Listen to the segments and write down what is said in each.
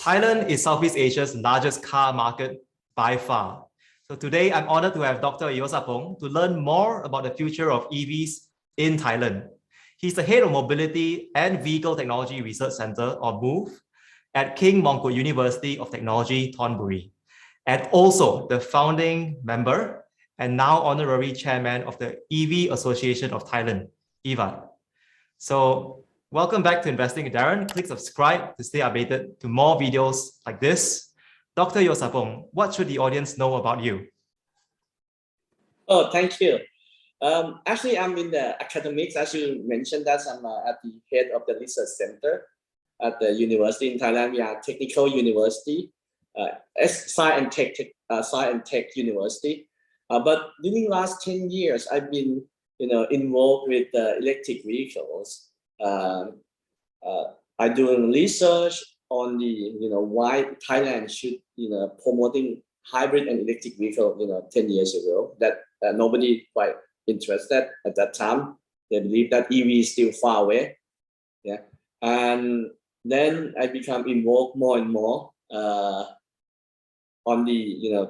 Thailand is Southeast Asia's largest car market by far. So today I'm honored to have Dr. Yossapong to learn more about the future of EVs in Thailand. He's the head of Mobility and Vehicle Technology Research Center, or MOVE, at King Mongkut University of Technology, Thonburi, and also the founding member and now honorary chairman of the EV Association of Thailand, EVA. So welcome back to Investing with Daren. Click subscribe to stay updated to more videos like this. Dr. Yossapong, what should the audience know about you? Oh, thank you. Actually, I'm in the academics, as you mentioned, that I'm at the head of the research center at the university in Thailand. We are technical university, science and tech university. But during last 10 years, I've been, involved with electric vehicles. I do research on the, why Thailand should, promoting hybrid and electric vehicle, 10 years ago. That nobody quite interested at that time. They believe that EV is still far away. Yeah, and then I become involved more and more on the,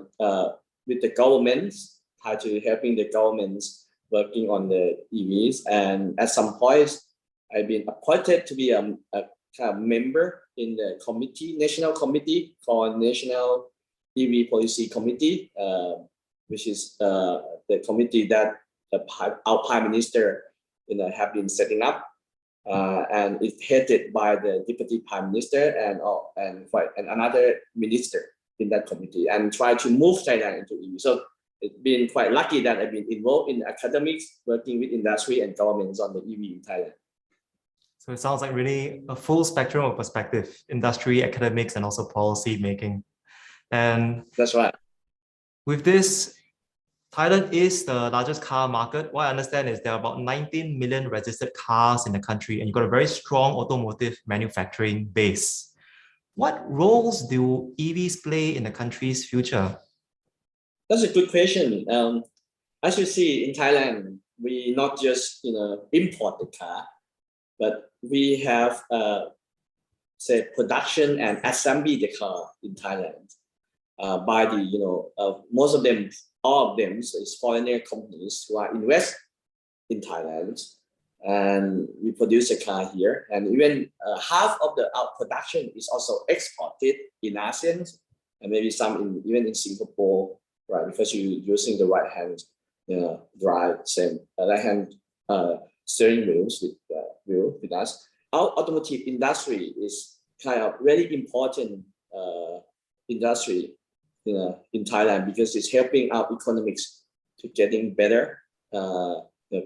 with the governments, how to helping the governments working on the EVs. And at some point, I've been appointed to be a kind of member in the committee, national committee called National EV Policy Committee, which is the committee that our Prime Minister, have been setting up, and it's headed by the Deputy Prime Minister and another minister in that committee, and try to move Thailand into EV. So it's been quite lucky that I've been involved in academics, working with industry and governments on the EV in Thailand. So it sounds like really a full spectrum of perspective, industry, academics, and also policy making. And that's right. With this, Thailand is the largest car market. What I understand is there are about 19 million registered cars in the country, and you've got a very strong automotive manufacturing base. What roles do EVs play in the country's future? That's a good question. As you see in Thailand, we not just import the car, but we have say production and assembly the car in Thailand by the most of them, all of them is foreigner companies who are invest in Thailand, and we produce a car here. And even half of our production is also exported in ASEAN, and maybe some even in Singapore, right? Because you're using the right hand drive, same right hand steering wheels with us. Our automotive industry is kind of very important industry in Thailand, because it's helping our economics to getting better.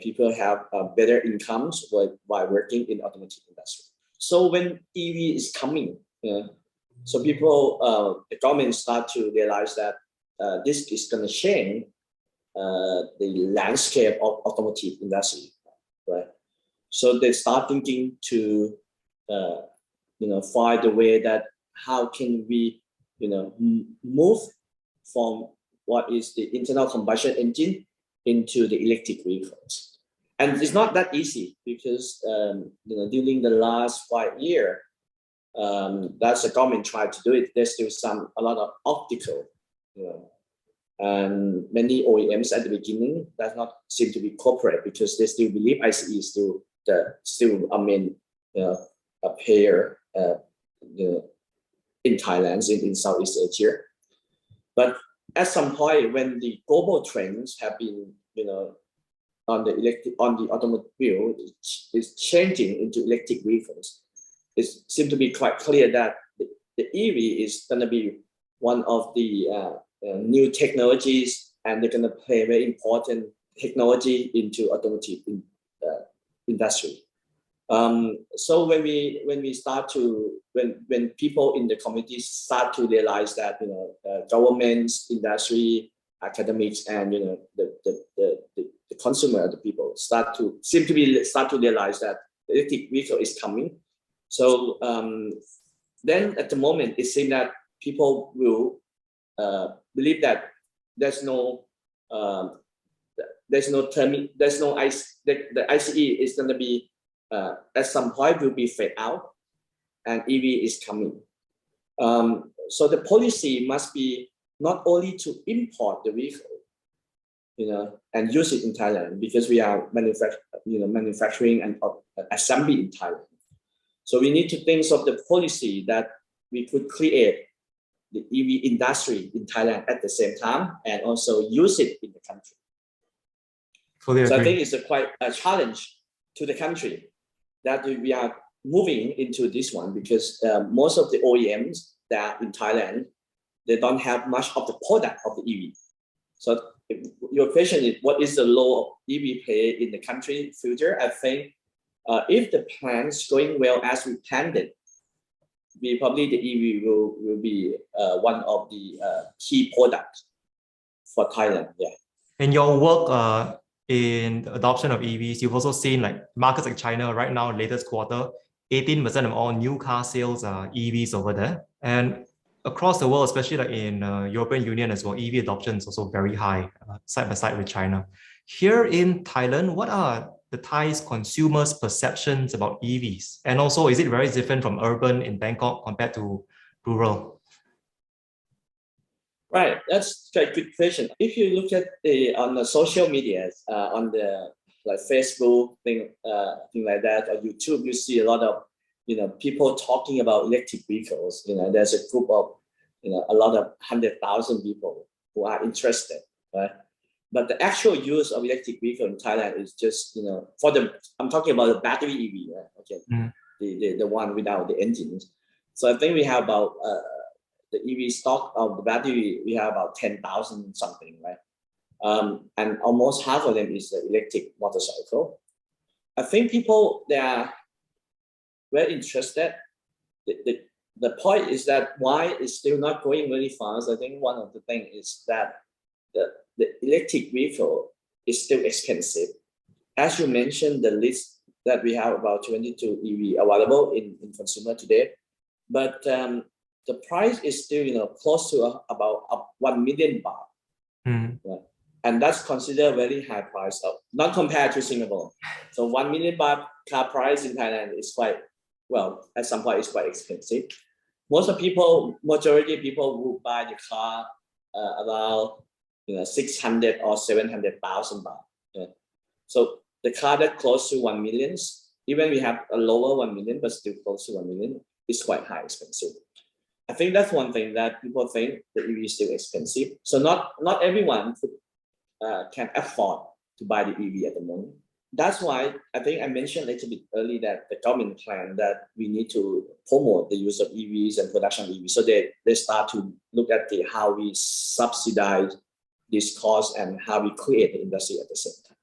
People have better incomes by working in automotive industry. So when EV is coming, so people, the government start to realize that this is going to change the landscape of automotive industry, right? So they start thinking to, find a way that how can we, move from what is the internal combustion engine into the electric vehicles. And it's not that easy, because, during the last 5 years, that's the government tried to do it. There's still a lot of obstacle, and many OEMs at the beginning does not seem to be corporate, because they still believe ICE is still a main a player in Thailand, in Southeast Asia. But at some point, when the global trends have been, on the automobile is changing into electric vehicles, it seems to be quite clear that the EV is going to be one of the new technologies, and they're going to play a very important technology into automotive industry. So when we start to when people in the community start to realize that governments, industry, academics, and the consumer, the people start to realize that the electric vehicle is coming. So then at the moment it seems that people will believe that there's no ICE. The ICE is going to be at some point will be fade out, and EV is coming. So the policy must be not only to import the vehicle, and use it in Thailand, because we are manufacturing and assembly in Thailand. So we need to think of the policy that we could create the EV industry in Thailand at the same time, and also use it in the country. So I think it's quite a challenge to the country that we are moving into this one, because most of the OEMs that are in Thailand, they don't have much of the product of the EV. So your question is, what is the role of EV play in the country future? I think if the plans going well as we planned it, probably the EV will be one of the key products for Thailand. Yeah. In your work in the adoption of EVs, you've also seen like markets like China right now, latest quarter, 18% of all new car sales are EVs over there. And across the world, especially like in European Union as well, EV adoption is also very high, side by side with China. Here in Thailand, what are the Thais consumers' perceptions about EVs? And also, is it very different from urban in Bangkok compared to rural? Right, that's a good question. If you look at on the social media, on the like Facebook thing like that, or YouTube, you see a lot of people talking about electric vehicles. There's a group of a lot of 100,000 people who are interested, right? But the actual use of electric vehicle in Thailand is just I'm talking about the battery EV, right? Okay, the one without the engines. So I think we have about the EV stock of the battery, we have about 10,000 something, right? And almost half of them is the electric motorcycle. I think people, they are very interested. The point is that why it's still not going very fast. I think one of the things is that the electric vehicle is still expensive. As you mentioned, the list that we have about 22 EV available in consumer today, but the price is still close to about 1 million baht. Right? And that's considered a very high price, not compared to Singapore. So 1 million baht car price in Thailand is quite, well, at some point it's quite expensive. Majority of people will buy the car about 600 or 700,000 baht. Yeah. So the car that close to 1 million, even we have a lower 1 million, but still close to 1 million, is quite high expensive. I think that's one thing that people think the EV is still expensive. So not everyone can afford to buy the EV at the moment. That's why I think I mentioned a little bit early that the government plan that we need to promote the use of EVs and production of EVs. So they start to look at how we subsidize this cost and how we create the industry at the same time.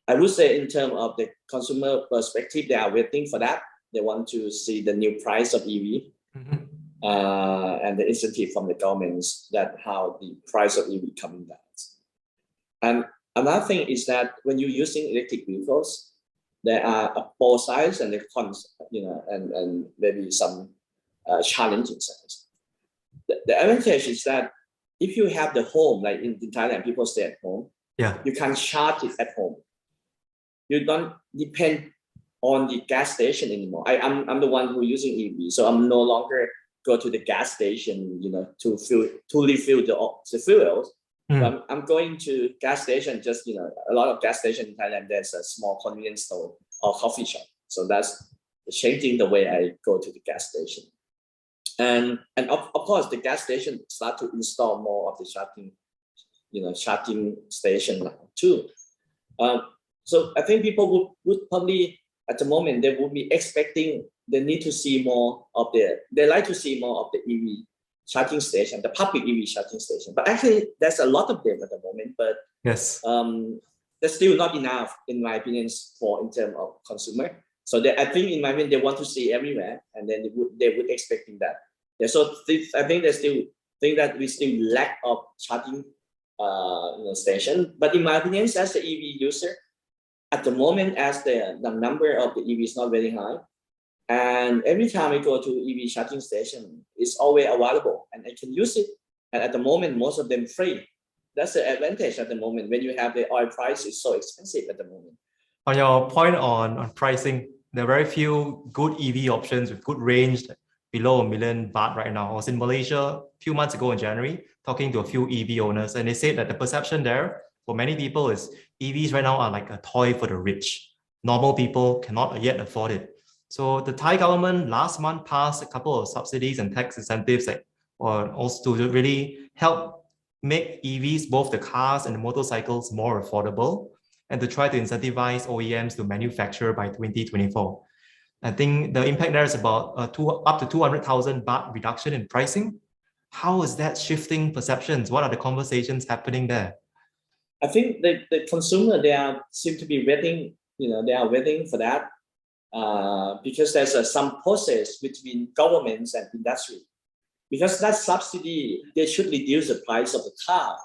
I would say in terms of the consumer perspective, they are waiting for that. They want to see the new price of EV. And the incentive from the governments, that how the price of EV coming down. And another thing is that when you're using electric vehicles, there are both sides and the cons, and maybe some challenging sides. The advantage is that if you have the home, like in Thailand, people stay at home, you can charge it at home. You don't depend on the gas station anymore. I'm the one who using EV, so I'm no longer go to the gas station, to refill the fuels. I'm going to gas station, just, a lot of gas stations in Thailand, there's a small convenience store or coffee shop. So that's changing the way I go to the gas station. And of course, the gas station start to install more of the charging station now too. So I think people would probably, at the moment, they would be expecting, they need to see more of they like to see more of the EV charging station, the public EV charging station. But actually, there's a lot of them at the moment, but yes, there's still not enough, in my opinion, in terms of consumer. So I think, in my opinion, they want to see everywhere, and then they would expecting that. Yeah, so I think they still think that we still lack of charging station. But in my opinion, as the EV user, at the moment, as the number of the EV is not very high, and every time I go to EV charging station, it's always available and I can use it. And at the moment, most of them free. That's the advantage at the moment when you have the oil price is so expensive at the moment. On your point on pricing, there are very few good EV options with good range, below 1 million baht right now. I was in Malaysia a few months ago in January, talking to a few EV owners, and they said that the perception there for many people is EVs right now are like a toy for the rich. Normal people cannot yet afford it. So the Thai government last month passed a couple of subsidies and tax incentives also to really help make EVs, both the cars and the motorcycles, more affordable, and to try to incentivize OEMs to manufacture by 2024. I think the impact there is about up to 200,000 baht reduction in pricing. How is that shifting perceptions? What are the conversations happening there? I think the consumer, seem to be waiting, they are waiting for that because there's some process between governments and industry. Because that subsidy, they should reduce the price of the car.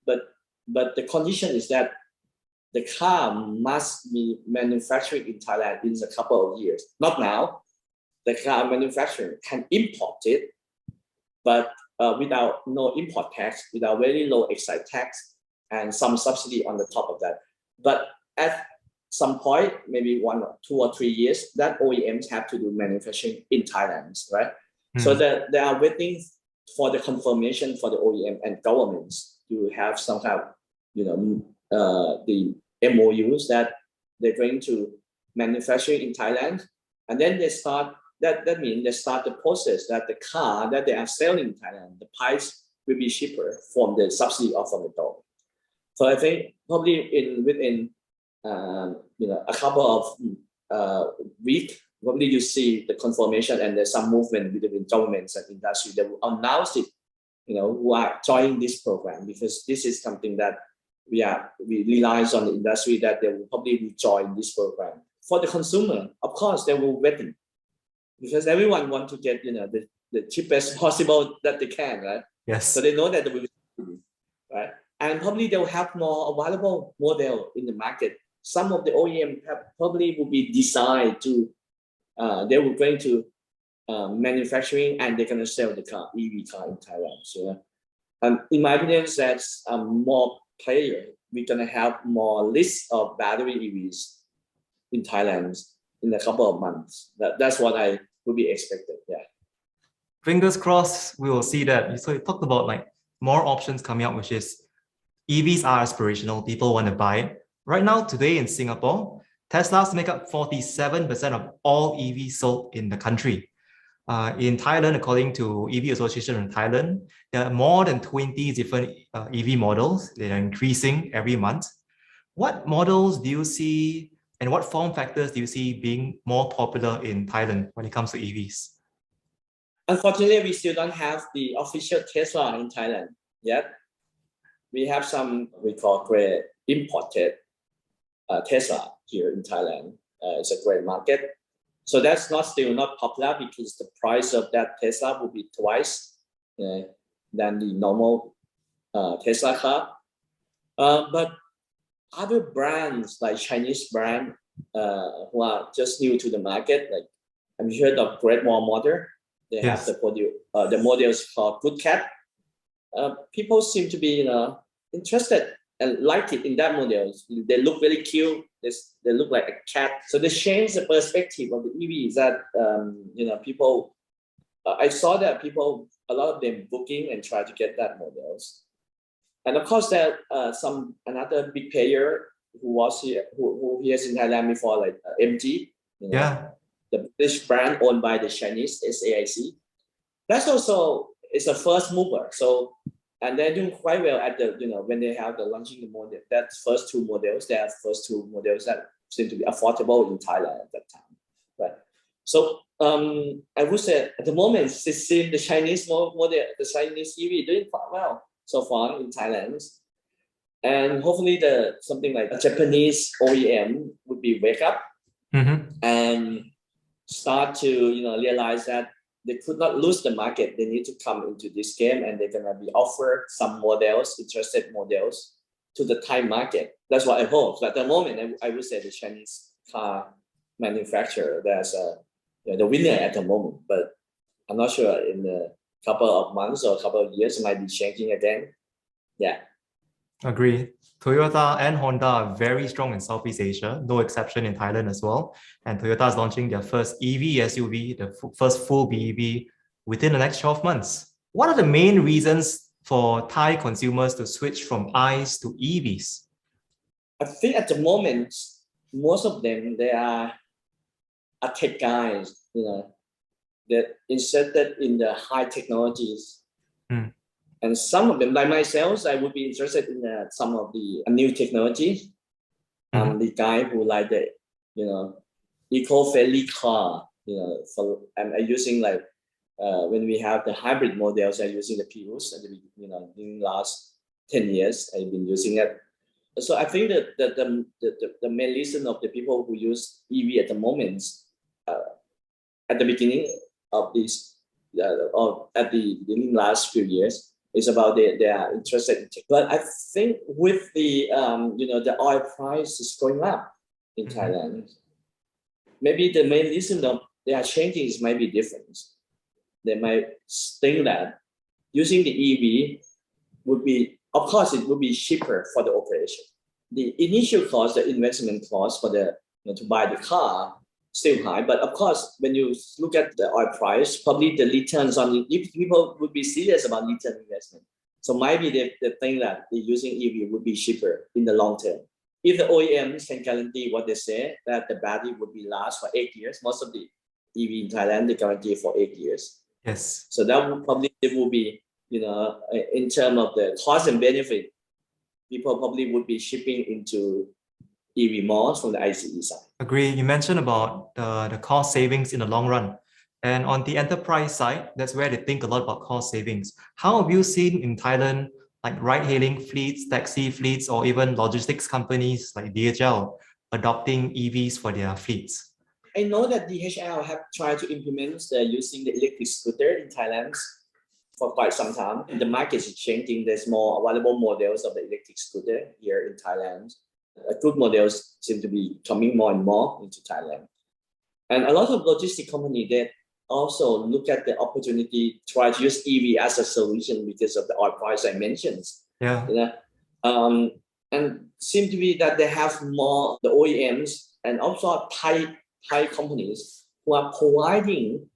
But the condition is that the car must be manufactured in Thailand in a couple of years. Not now. The car manufacturer can import it, but without no import tax, without very low excise tax, and some subsidy on the top of that. But at some point, maybe 1 or 2 or 3 years, that OEMs have to do manufacturing in Thailand, right? So that they are waiting for the confirmation for the OEM and governments to have some kind of, the MOUs that they're going to manufacture in Thailand, and then they start. That means they start the process that the car that they are selling in Thailand, the price will be cheaper from the subsidy or from the government. So I think probably within a couple of weeks, probably you see the confirmation and there's some movement between governments and industry that will announce it, who are joining this program, because this is something that we rely on the industry that they will probably join this program. For the consumer, of course, they will waiting because everyone want to get the cheapest possible that they can, right? Yes. So they know that they will be, right, and probably they will have more available model in the market. Some of the OEM probably will be designed to they were going to manufacturing and they're going to sell the car, EV car in Thailand. So, in my opinion, that's more player. We're going to have more list of battery EVs in Thailand in a couple of months. That's what I would be expected. Yeah. Fingers crossed, we will see that. So you talked about like more options coming up, which is EVs are aspirational. People want to buy it. Right now, today in Singapore, Teslas make up 47% of all EVs sold in the country. In Thailand, according to EV Association in Thailand, there are more than 20 different EV models. They are increasing every month. What models do you see and what form factors do you see being more popular in Thailand when it comes to EVs? Unfortunately, we still don't have the official Tesla in Thailand yet. We have some we call great imported Tesla here in Thailand. It's a great market. So that's still not popular because the price of that Tesla will be twice than the normal Tesla car. But other brands like Chinese brand who are just new to the market, like I'm heard of Great Wall Motor. They have the models called Good Cat. People seem to be interested and like it in that model. They look very cute. They look like a cat. So they change the perspective of the EVs that people. I saw that people, a lot of them booking and try to get that models. And of course, there some another big player who was here, who is in Thailand before, like MG. The British brand owned by the Chinese SAIC. That's also is a first mover. So. And they're doing quite well at the, when they have the launching the model, that's first two models, they are first two models that seem to be affordable in Thailand at that time, right? So I would say at the moment, it seems the Chinese model, the Chinese EV doing quite well so far in Thailand. And hopefully something like a Japanese OEM would be wake up and start to, realize that they could not lose the market. They need to come into this game and they're going to be offered some models, interested models to the Thai market. That's what I hope. So at the moment, I would say the Chinese car manufacturer, that's the winner at the moment. But I'm not sure in a couple of months or a couple of years, it might be changing again. Yeah. Agree. Toyota and Honda are very strong in Southeast Asia, no exception in Thailand as well. And Toyota is launching their first EV SUV, the first full BEV within the next 12 months. What are the main reasons for Thai consumers to switch from ICE to EVs? I think at the moment, most of them, they are tech guys, that interested in the high technologies. And some of them, like myself, I would be interested in some of the new technologies. I'm the guy who like the, eco-friendly car, I'm using like, when we have the hybrid models, I'm using the Prius, and in the last 10 years, I've been using it. So I think that the main reason of the people who use EV at the moment, at the beginning of this, or at the last few years, is about they are interested in tech. But I think with the the oil price is going up in Thailand, maybe the main reason of they are changing is might be different. They might think that using the EV would be, of course, it would be cheaper for the operation. The initial cost, the investment cost for the to buy the car, still high. But of course, when you look at the oil price, probably the returns on, if people would be serious about return investment. So maybe they think that using EV would be cheaper in the long term. If the OEMs can guarantee what they say, that the battery would be last for 8 years, most of the EV in Thailand, they guarantee for 8 years. Yes. So that would probably, it will be, in terms of the cost and benefit, people probably would be shipping into EV more from the ICE side. Agree. You mentioned about the cost savings in the long run. And on the enterprise side, that's where they think a lot about cost savings. How have you seen in Thailand, like ride-hailing fleets, taxi fleets, or even logistics companies like DHL adopting EVs for their fleets? I know that DHL have tried to implement using the electric scooter in Thailand for quite some time. The market is changing. There's more available models of the electric scooter here in Thailand. Good models seem to be coming more and more into Thailand. And a lot of logistic companies, they also look at the opportunity to try to use EV as a solution because of the oil price I mentioned. Yeah. And seem to be that they have more the OEMs and also Thai companies who are providing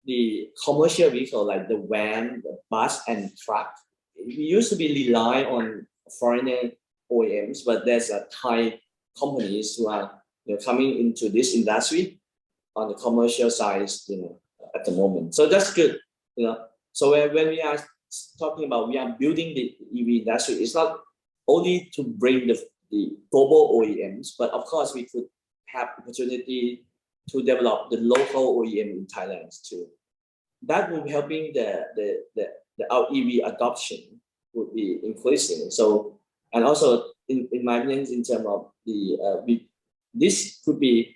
the commercial vehicle like the van, the bus, and truck. We used to be rely on foreign OEMs, but there's a Thai companies who are coming into this industry on the commercial side, at the moment. So that's good, So when we are talking about we are building the EV industry, it's not only to bring the global OEMs, but of course we could have opportunity to develop the local OEM in Thailand too. That will be helping our EV adoption would be increasing. So, and also in my opinion, in terms of this could be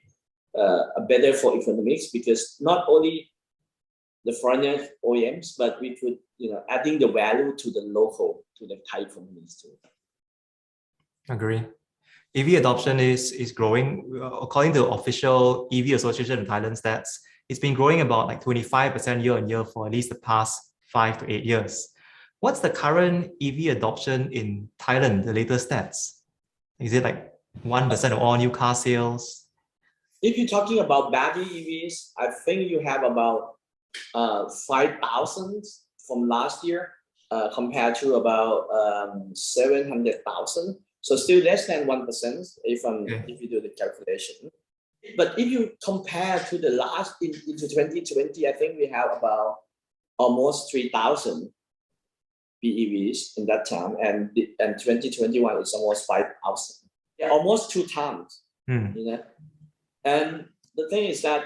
better for economics because not only the foreign OEMs, but we could, adding the value to the local, to the Thai companies too. Agree. EV adoption is growing. According to official EV Association in Thailand stats, it's been growing about like 25% year on year for at least the past 5 to 8 years. What's the current EV adoption in Thailand, the latest stats? Is it like 1% of all new car sales? If you're talking about battery EVs, I think you have about 5,000 from last year compared to about 700,000. So still less than 1% if you do the calculation. But if you compare to the last into 2020, I think we have about almost 3,000 BEVs in that time, and 2021 is almost 5,000. Yeah, almost 2 times. And the thing is that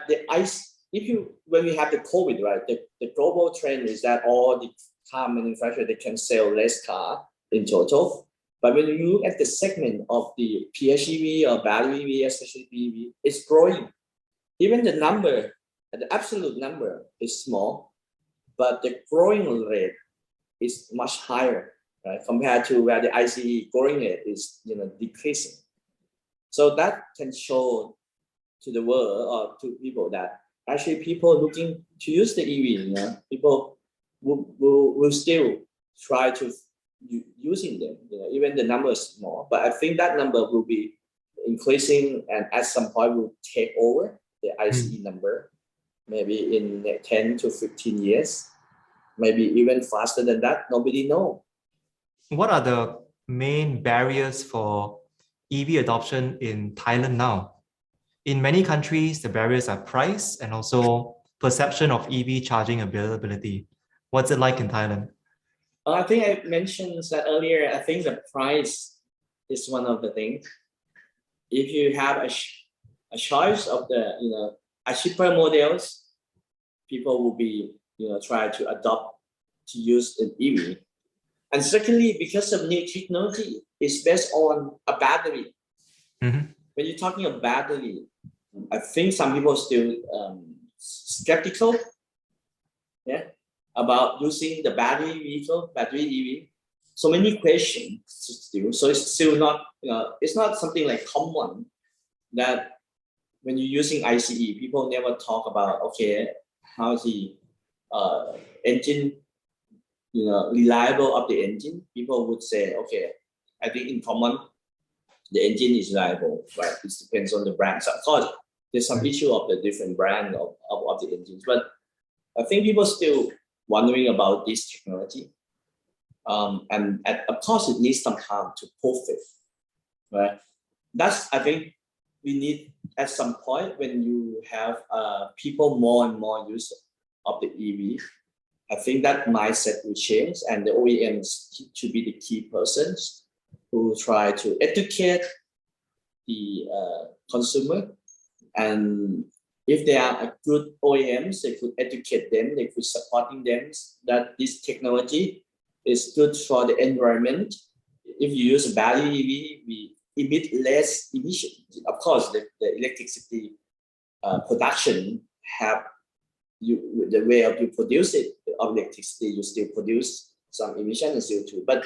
when we have the COVID, right, the global trend is that all the car manufacturers, they can sell less car in total. But when you look at the segment of the PHEV or battery EV, especially BEV, it's growing. Even the number, the absolute number is small, but the growing rate is much higher, right, compared to where the ICE growing rate is, decreasing. So that can show to the world or to people that actually people looking to use the EV, people will still try to using them, even the number is small, but I think that number will be increasing and at some point will take over the ICE number. maybe in 10 to 15 years, maybe even faster than that. Nobody knows. What are the main barriers for EV adoption in Thailand now? In many countries, the barriers are price and also perception of EV charging availability. What's it like in Thailand? I think I mentioned that earlier. I think the price is one of the things. If you have a choice of the a cheaper models, people will be try to adopt to use an EV. And secondly, because of new technology, it's based on a battery. Mm-hmm. When you're talking about battery, I think some people are still skeptical, about using the battery EV. So many questions still. So it's still not, it's not something like common that when you're using ICE, people never talk about, okay, how's the engine, reliable of the engine. People would say, okay, I think in common, the engine is reliable, right? It depends on the brand. So of course, there's some issue of the different brand of the engines, but I think people still wondering about this technology. And of course, it needs some time to perfect, right? That's, I think, we need at some point when you have people more and more use of the EV. I think that mindset will change, and the OEMs should be the key persons who try to educate the consumer. And if they are a good OEMs, they could educate them, they could supporting them that this technology is good for the environment. If you use a battery EV, we emit less emission. Of course, the electricity production have the way of you produce it of electricity, you still produce some emission and CO2. But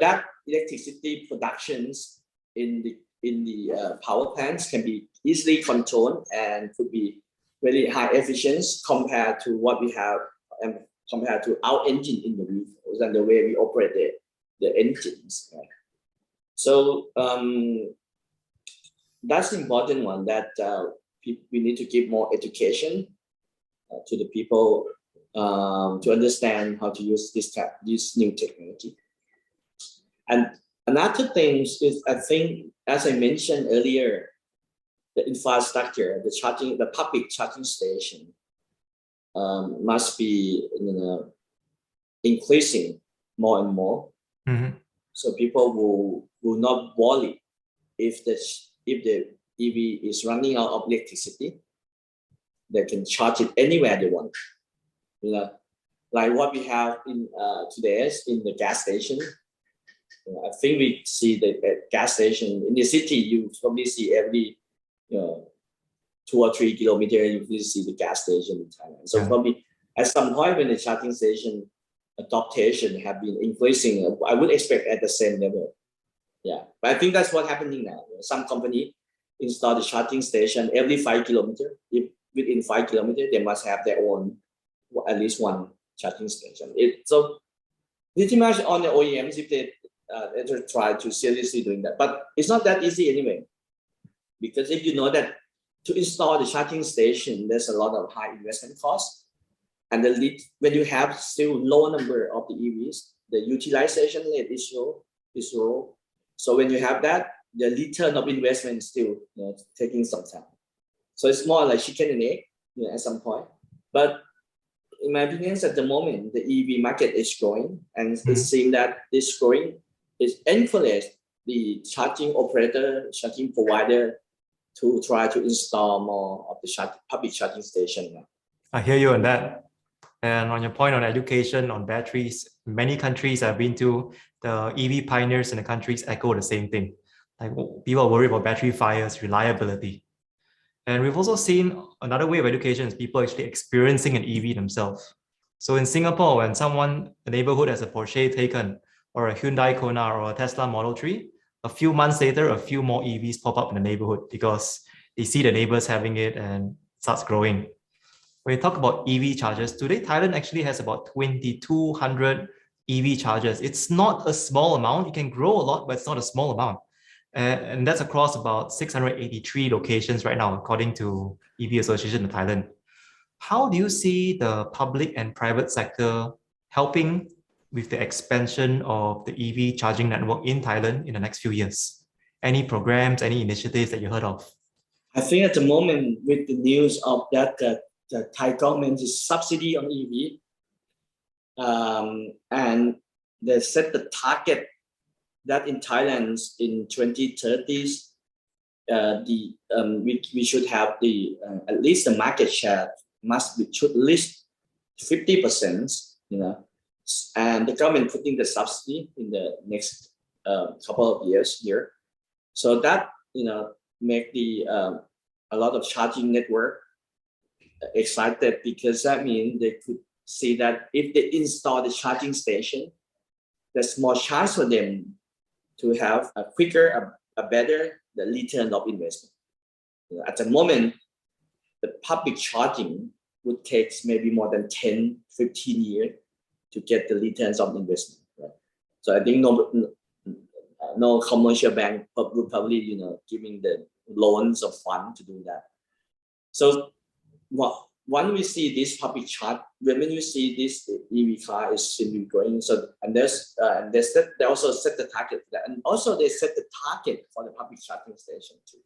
that electricity productions in the power plants can be easily controlled and could be really high efficiency compared to what we have and compared to our engine in the vehicles and the way we operate the engines. Right? So that's the important one that we need to give more education to the people to understand how to use this new technology. And another thing is, I think, as I mentioned earlier, the infrastructure, the public charging station must be increasing more and more. Mm-hmm. So people will not worry if the EV is running out of electricity. They can charge it anywhere they want. Like what we have in today in the gas station. I think we see the gas station in the city. You probably see every 2 or 3 kilometers. You see the gas station in Thailand. So probably at some point when the charging station adoption have been increasing, I would expect at the same level. Yeah, but I think that's what's happening now. Some company install the charging station every 5 kilometers. If within 5 kilometers, they must have their own, at least one charging station. So pretty much on the OEMs, if they try to seriously doing that, but it's not that easy anyway, because if you know that to install the charging station, there's a lot of high investment costs, and when you have still low number of the EVs, the utilization rate is low. So when you have that, the return of investment is still taking some time. So it's more like chicken and egg at some point. But in my opinion, at the moment, the EV market is growing, and it seems that this growing is encourage the charging operator, charging provider to try to install more of the public charging station now. I hear you on that. And on your point on education on batteries, many countries I've been to, the EV pioneers in the countries echo the same thing. Like people are worried about battery fires, reliability. And we've also seen another way of education is people actually experiencing an EV themselves. So in Singapore, when a neighborhood has a Porsche Taycan or a Hyundai Kona or a Tesla Model 3, a few months later, a few more EVs pop up in the neighborhood because they see the neighbors having it and starts growing. When you talk about EV chargers, today Thailand actually has about 2,200 EV chargers. It's not a small amount. It can grow a lot, but it's not a small amount. And that's across about 683 locations right now, according to EV Association of Thailand. How do you see the public and private sector helping with the expansion of the EV charging network in Thailand in the next few years? Any programs, any initiatives that you heard of? I think at the moment with the news of that the Thai government is subsidy on EV, and they set the target that in Thailand in 2030s, we should have the at least the market share should at least 50%, and the government putting the subsidy in the next couple of years here, so that make the a lot of charging network excited, because that means they could see that if they install the charging station, there's more chance for them to have a quicker, a better the return of investment. At the moment, the public charging would take maybe more than 10, 15 years to get the returns of investment. Right? So I think no commercial bank would probably giving the loans or fund to do that. So when we see this public charge, when you see this EV car is simply growing, so and they also set the target for that, and also they set the target for the public charging station too.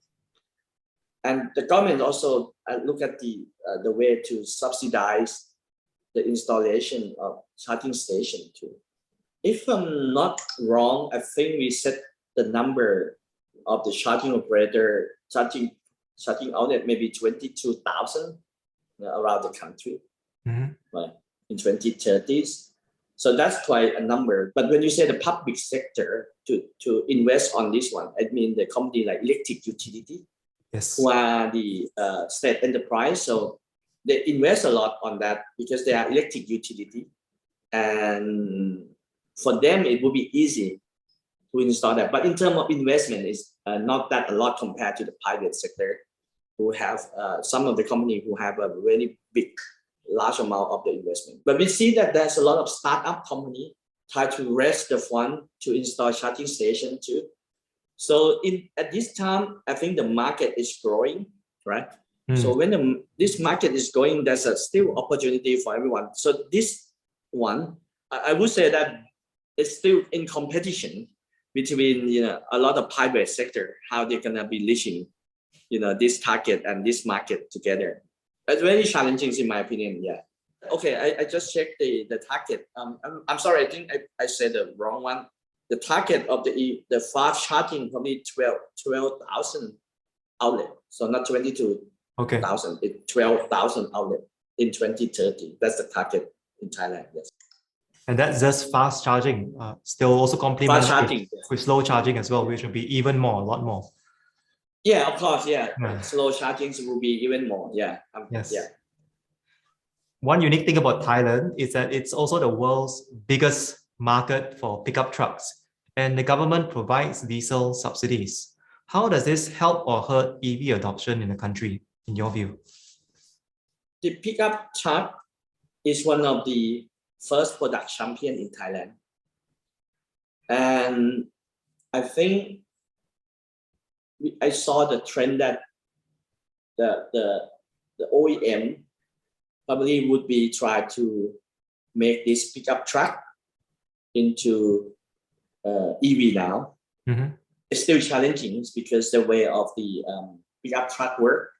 And the government also look at the way to subsidize the installation of charging station too. If I'm not wrong, I think we set the number of the charging operator charging outlet maybe 22,000 around the country, right, in 2030s. So that's quite a number. But when you say the public sector to invest on this one, I mean the company like electric utility, yes, who are the state enterprise. So they invest a lot on that because they are electric utility, and for them it would be easy to install that. But in terms of investment, it's not that a lot compared to the private sector, who have some of the company who have a very big, large amount of the investment. But we see that there's a lot of startup company try to raise the fund to install charging station too. So at this time, I think the market is growing, right? So when this market is growing, there's still opportunity for everyone. So this one, I would say that it's still in competition between a lot of private sector, how they're gonna be reaching this target and this market together. It's very challenging in my opinion. Yeah. Okay, I just checked the target. I'm sorry, I think I said the wrong one. The target of the fast charging probably 12,000 outlet. So not 22,000. Okay. It's 12,000 outlet in 2030. That's the target in Thailand. Yes. And that's just fast charging. Still also complemented with slow charging as well, which will be even more, a lot more. Yeah, of course. Yeah. Slow charging will be even more. Yeah. Yes. Yeah. One unique thing about Thailand is that it's also the world's biggest market for pickup trucks, and the government provides diesel subsidies. How does this help or hurt EV adoption in the country, in your view? The pickup truck is one of the first product champion in Thailand. And I think I saw the trend that the OEM probably would be try to make this pickup truck into EV now. It's still challenging because the way of the pickup truck work,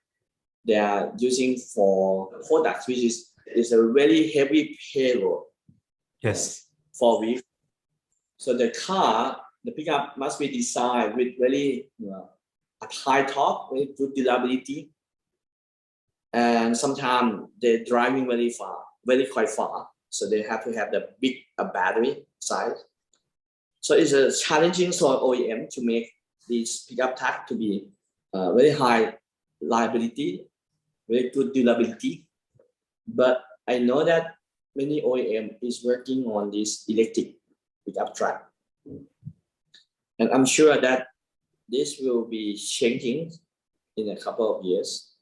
they are using for products which is a very heavy payload. Yes. For wheels. So the pickup must be designed with very a high torque, very good durability, and sometimes they're driving quite far. So they have to have the big battery size. So it's a challenging for OEM to make this pickup truck to be very high reliability, very good durability. But I know that many OEM is working on this electric pickup truck, and I'm sure that this will be changing in a couple of years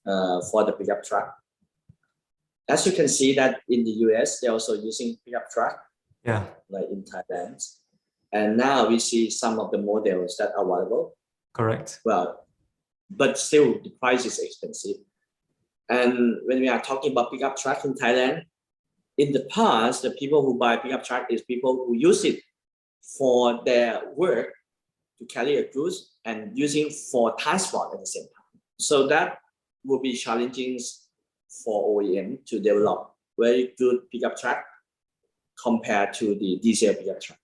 for the pickup truck. As you can see that in the US, they're also using pickup truck, yeah, like in Thailand. And now we see some of the models that are available. Correct. Well, but still the price is expensive. And when we are talking about pickup truck in Thailand, in the past, the people who buy pickup truck is people who use it for their work to carry a goods and using for transport at the same time. So that will be challenging for OEM to develop very good pickup truck compared to the diesel pickup truck.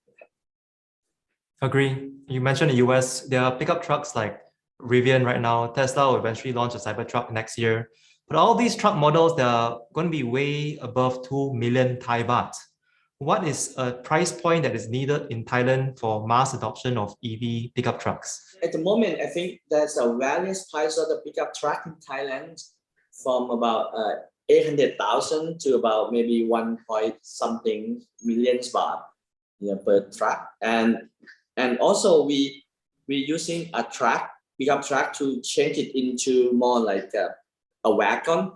Agree. You mentioned the US, there are pickup trucks like Rivian right now. Tesla will eventually launch a Cybertruck next year. But all these truck models, they're going to be way above 2 million Thai baht. What is a price point that is needed in Thailand for mass adoption of EV pickup trucks? At the moment, I think there's a various price of the pickup truck in Thailand from about 800,000 to about maybe 1 point something millions baht, per truck. And also we're using a truck, pickup truck, to change it into more like a wagon,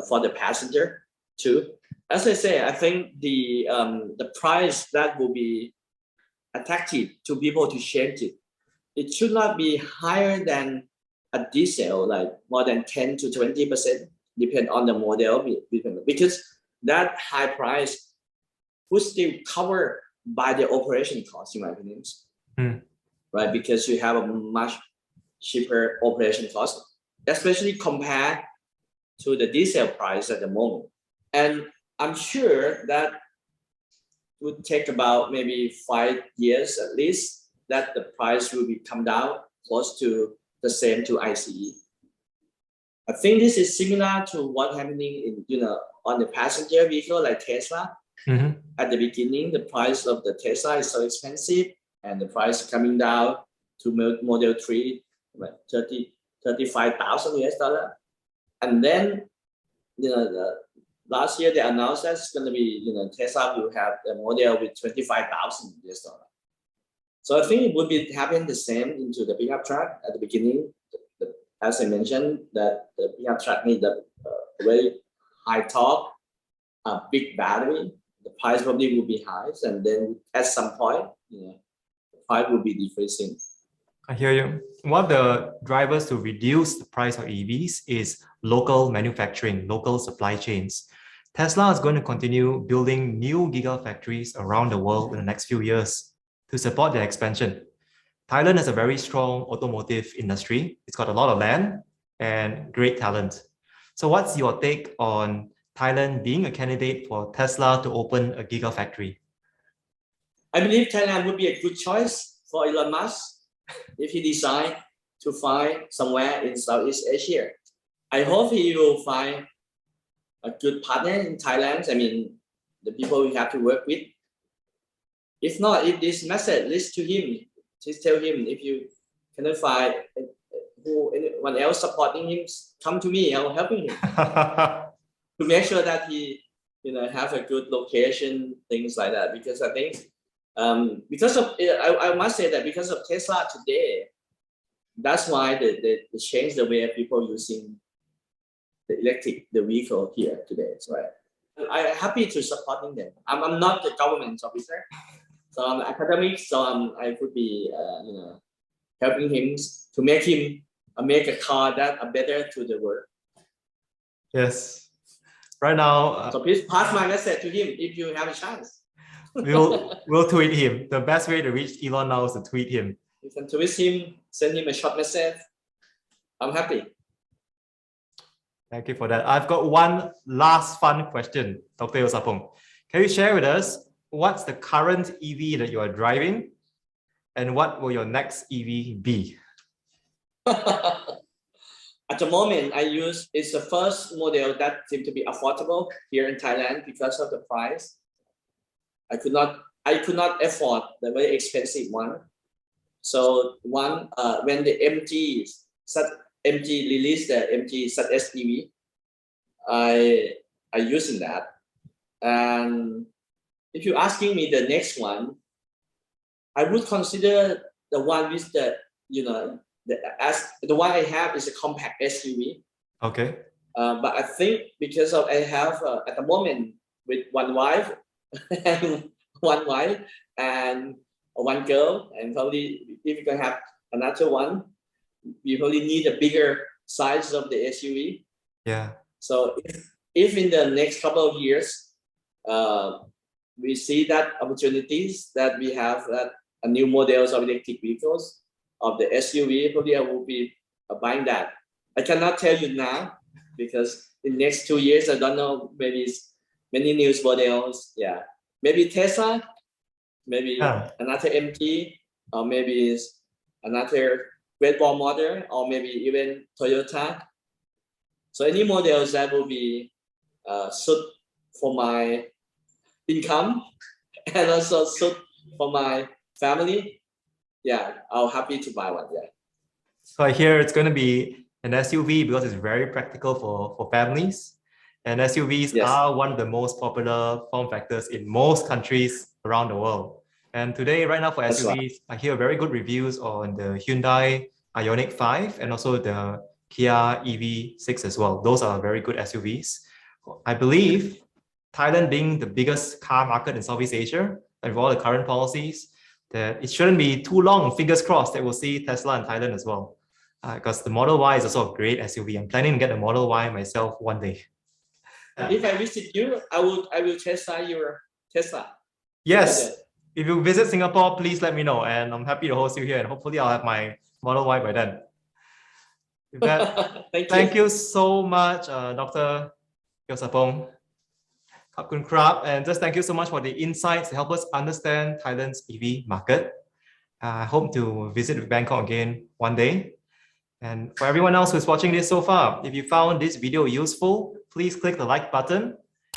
for the passenger too. As I say, I think the price that will be attractive to people to change it. It should not be higher than a diesel, like more than 10 to 20%, depend on the model, because that high price would still cover by the operation cost, in my opinion, right? Because you have a much cheaper operation cost, especially compared to the diesel price at the moment. And I'm sure that would take about maybe 5 years at least, that the price will be come down close to the same to ICE. I think this is similar to what happening in, on the passenger vehicle like Tesla. At the beginning, the price of the Tesla is so expensive, and the price coming down to Model 3, 35,000 US dollar. And then, last year they announced that it's going to be, Tesla will have a model with 25,000 US dollar. So I think it would be happening the same into the pickup truck at the beginning. As I mentioned, that the pickup truck needs a very high torque, a big battery. The price probably will be high, and then at some point, the price will be decreasing. I hear you. One of the drivers to reduce the price of EVs is local manufacturing, local supply chains. Tesla is going to continue building new gigafactories around the world in the next few years to support their expansion. Thailand has a very strong automotive industry. It's got a lot of land and great talent. So what's your take on Thailand being a candidate for Tesla to open a gigafactory? I believe Thailand would be a good choice for Elon Musk if he decides to find somewhere in Southeast Asia. I hope he will find a good partner in Thailand. I mean, the people we have to work with. If not, if this message list to him, just tell him, if you cannot find anyone else supporting him, come to me, I'll help him. To make sure that he, have a good location, things like that. Because I think, because of, I must say that because of Tesla today, that's why they changed the way people using the vehicle here today. So I'm happy to supporting them. I'm not the government officer, so I'm academic. So I could be, helping him to make a car that are better to the world. Yes. Right now, so please pass my message to him if you have a chance. we'll tweet him. The best way to reach Elon now is to tweet him. You can tweet him, send him a short message. I'm happy. Thank you for that. I've got one last fun question, Dr. Yossapong. Can you share with us what's the current EV that you are driving, and what will your next EV be? At the moment, it's the first model that seems to be affordable here in Thailand because of the price. I could not afford the very expensive one. So when the MG released the MG SEV, I using that. And if you're asking me the next one, I would consider the one with the one I have is a compact SUV. Okay. But I think because of I have at the moment with one wife and one girl, and probably if you're gonna have another one, we probably need a bigger size of the SUV. Yeah. So if in the next couple of years, we see that opportunities that we have that a new models of electric vehicles of the SUV, probably I will be buying that. I cannot tell you now because in next 2 years, I don't know, maybe it's many new models. Yeah, maybe Tesla, maybe another MG, or maybe it's another Red Bull model, or maybe even Toyota. So any models that will be suit for my income and also suit for my family, yeah, I'll happy to buy one. Yeah. So I hear it's going to be an SUV because it's very practical for families. And SUVs Yes. are one of the most popular form factors in most countries around the world. And today, right now for That's SUVs, right. I hear very good reviews on the Hyundai Ioniq 5 and also the Kia EV6 as well. Those are very good SUVs. I believe Thailand being the biggest car market in Southeast Asia, and with all the current policies, that it shouldn't be too long, fingers crossed, that we'll see Tesla in Thailand as well. Because the Model Y is also a great SUV. I'm planning to get the Model Y myself one day. If I visit you, I will test drive your Tesla. Yes. Together. If you visit Singapore, please let me know. And I'm happy to host you here. And hopefully I'll have my Model Y by then. With that, thank you so much, Dr. Yossapong. Khap kun krap. And just thank you so much for the insights to help us understand Thailand's EV market. I hope to visit Bangkok again one day. And for everyone else who's watching this so far, if you found this video useful, please click the like button,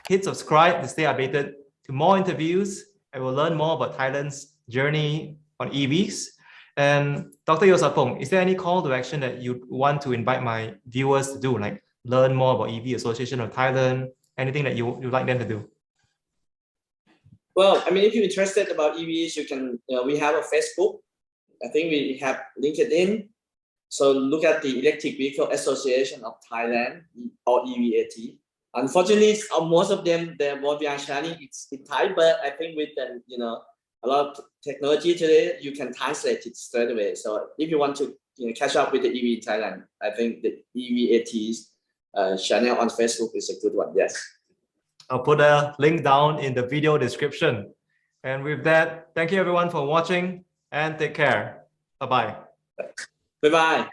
hit subscribe to stay updated to more interviews, and we'll learn more about Thailand's journey on EVs. And Dr. Yossapong, is there any call to action that you want to invite my viewers to do, like learn more about EV Association of Thailand, anything that you'd like them to do? Well, I mean, if you're interested about EVs, you can, we have a Facebook. I think we have LinkedIn. So look at the Electric Vehicle Association of Thailand, or EVAT. Unfortunately, most of them, what we are sharing is in Thai, but I think with the, a lot of technology today, you can translate it straight away. So if you want to catch up with the EV in Thailand, I think the EVAT's channel on Facebook is a good one. Yes. I'll put a link down in the video description. And with that, thank you everyone for watching and take care. Bye-bye. Bye-bye.